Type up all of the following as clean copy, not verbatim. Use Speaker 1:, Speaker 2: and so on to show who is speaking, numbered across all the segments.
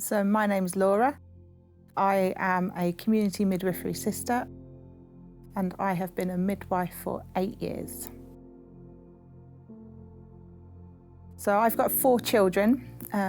Speaker 1: So my name's Laura. I am a community midwifery sister and I have been a midwife for 8 years. So I've got 4 children.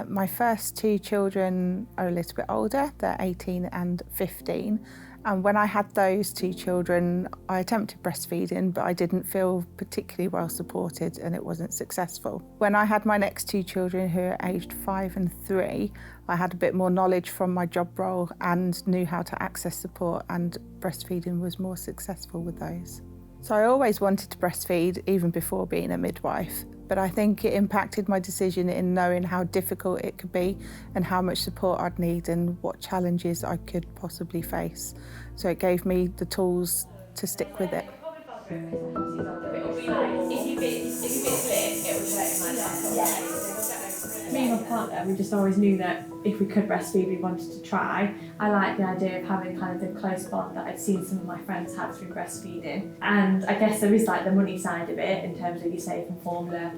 Speaker 1: My first 2 children are a little bit older, they're 18 and 15. And when I had those 2 children, I attempted breastfeeding, but I didn't feel particularly well supported and it wasn't successful. When I had my next 2 children, who are aged 5 and 3, I had a bit more knowledge from my job role and knew how to access support, and breastfeeding was more successful with those. So I always wanted to breastfeed even before being a midwife, but I think it impacted my decision in knowing how difficult it could be and how much support I'd need and what challenges I could possibly face. So it gave me the tools to stick with it.
Speaker 2: Me and my partner, we just always knew that if we could breastfeed, we wanted to try. I like the idea of having kind of the close bond that I'd seen some of my friends have through breastfeeding. And I guess there is like the money side of it in terms of your safe and formula,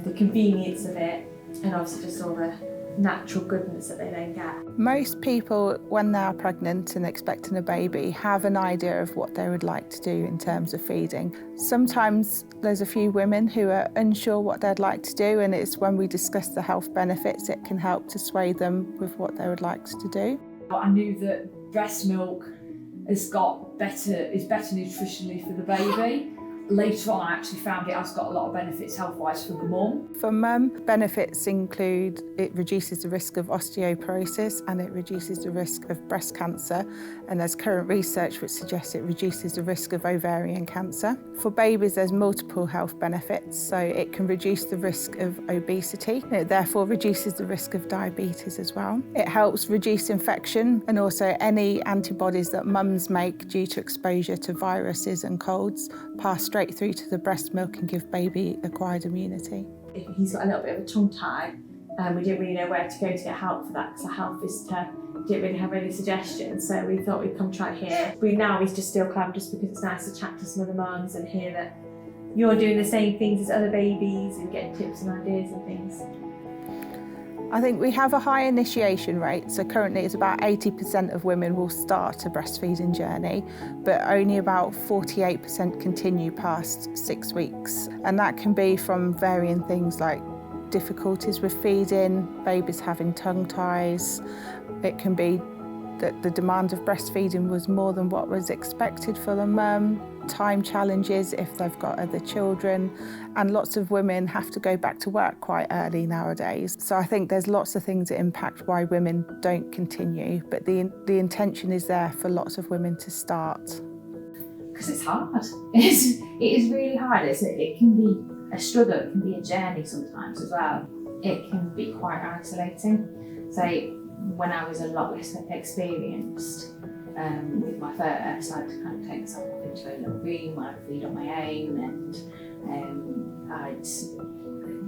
Speaker 2: the convenience of it, and obviously just all the natural goodness that they then get.
Speaker 1: Most people, when they are pregnant and expecting a baby, have an idea of what they would like to do in terms of feeding. Sometimes there's a few women who are unsure what they'd like to do, and it's when we discuss the health benefits it can help to sway them with what they would like to do.
Speaker 3: I knew that breast milk is better nutritionally for the baby. Later on, I actually found it has got a lot of benefits health-wise for the mum.
Speaker 1: For mum, benefits include it reduces the risk of osteoporosis and it reduces the risk of breast cancer, and there's current research which suggests it reduces the risk of ovarian cancer. For babies, there's multiple health benefits, so it can reduce the risk of obesity. It therefore reduces the risk of diabetes as well. It helps reduce infection and also any antibodies that mums make due to exposure to viruses and colds pass straight through to the breast milk and give baby acquired immunity.
Speaker 2: He's got a little bit of a tongue tie, and we didn't really know where to go to get help for that because our health visitor didn't really have any suggestions, so we thought we'd come try here. Now he's just still clam just because it's nice to chat to some other mums and hear that you're doing the same things as other babies and getting tips and ideas and things.
Speaker 1: I think we have a high initiation rate, so currently it's about 80% of women will start a breastfeeding journey, but only about 48% continue past 6 weeks. And that can be from varying things like difficulties with feeding, babies having tongue ties. It can be that the demand of breastfeeding was more than what was expected for the mum, time challenges if they've got other children, and lots of women have to go back to work quite early nowadays. So I think there's lots of things that impact why women don't continue, but the intention is there for lots of women to start.
Speaker 4: Because it's hard. It is really hard. It can be a struggle, it can be a journey sometimes as well. It can be quite isolating. So when I was a lot less experienced with my first, I'd kind of take myself off into a little room where I'd feed on my own, and I'd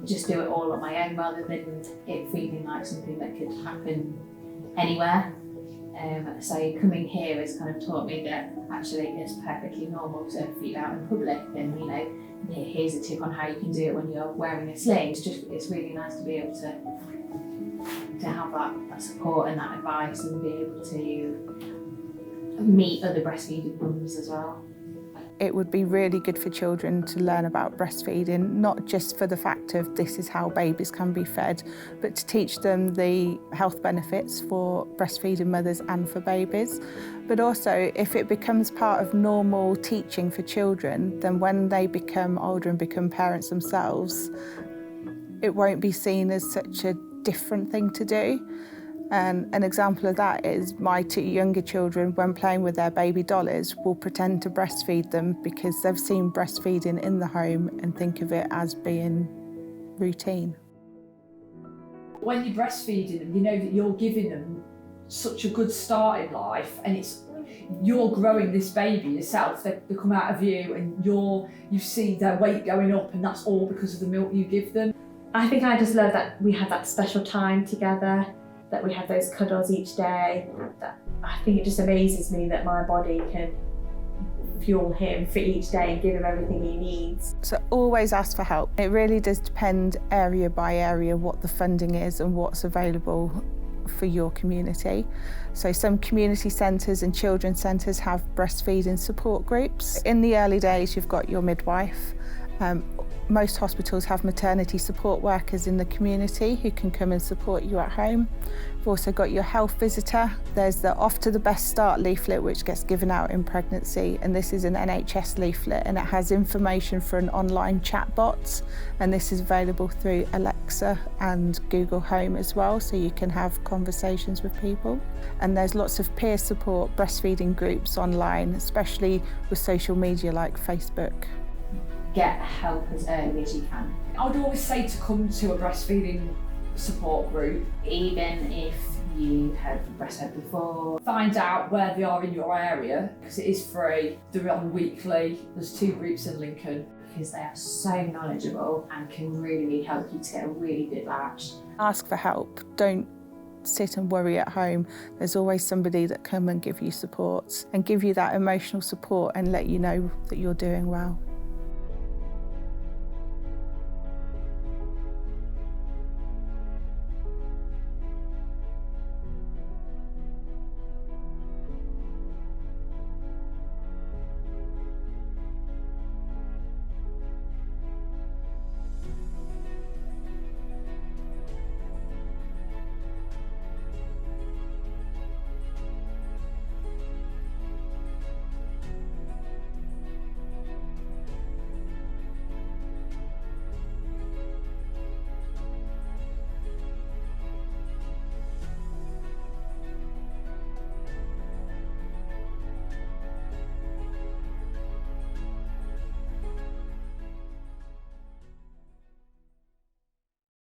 Speaker 4: just do it all on my own rather than it feeling like something that could happen anywhere. So coming here has kind of taught me that actually it's perfectly normal to feed out in public, and here's a tip on how you can do it when you're wearing a sling. It's really nice to be able to have that support and that advice and be able to meet other breastfeeding mums as well.
Speaker 1: It would be really good for children to learn about breastfeeding, not just for the fact of this is how babies can be fed, but to teach them the health benefits for breastfeeding mothers and for babies. But also, if it becomes part of normal teaching for children, then when they become older and become parents themselves, it won't be seen as such a different thing to do. And an example of that is my 2 younger children, when playing with their baby dollies, will pretend to breastfeed them because they've seen breastfeeding in the home and think of it as being routine.
Speaker 3: When you're breastfeeding them, you know that you're giving them such a good start in life, and you're growing this baby yourself. They come out of you and you see their weight going up, and that's all because of the milk you give them.
Speaker 2: I think I just love that we had that special time together, that we had those cuddles each day. I think it just amazes me that my body can fuel him for each day and give him everything he needs.
Speaker 1: So always ask for help. It really does depend area by area what the funding is and what's available for your community. So some community centres and children's centres have breastfeeding support groups. In the early days, you've got your midwife. Most hospitals have maternity support workers in the community who can come and support you at home. You've also got your health visitor. There's the Off to the Best Start leaflet, which gets given out in pregnancy, and this is an NHS leaflet, and it has information for an online chatbot, and this is available through Alexa and Google Home as well, so you can have conversations with people. And there's lots of peer support breastfeeding groups online, especially with social media like Facebook.
Speaker 4: Get help as early as you can.
Speaker 3: I would always say to come to a breastfeeding support group.
Speaker 4: Even if you have breastfed before.
Speaker 3: Find out where they are in your area, because it is free. They're on weekly. There's 2 groups in Lincoln.
Speaker 4: Because they are so knowledgeable and can really help you to get a really good latch.
Speaker 1: Ask for help. Don't sit and worry at home. There's always somebody that come and give you support and give you that emotional support and let you know that you're doing well.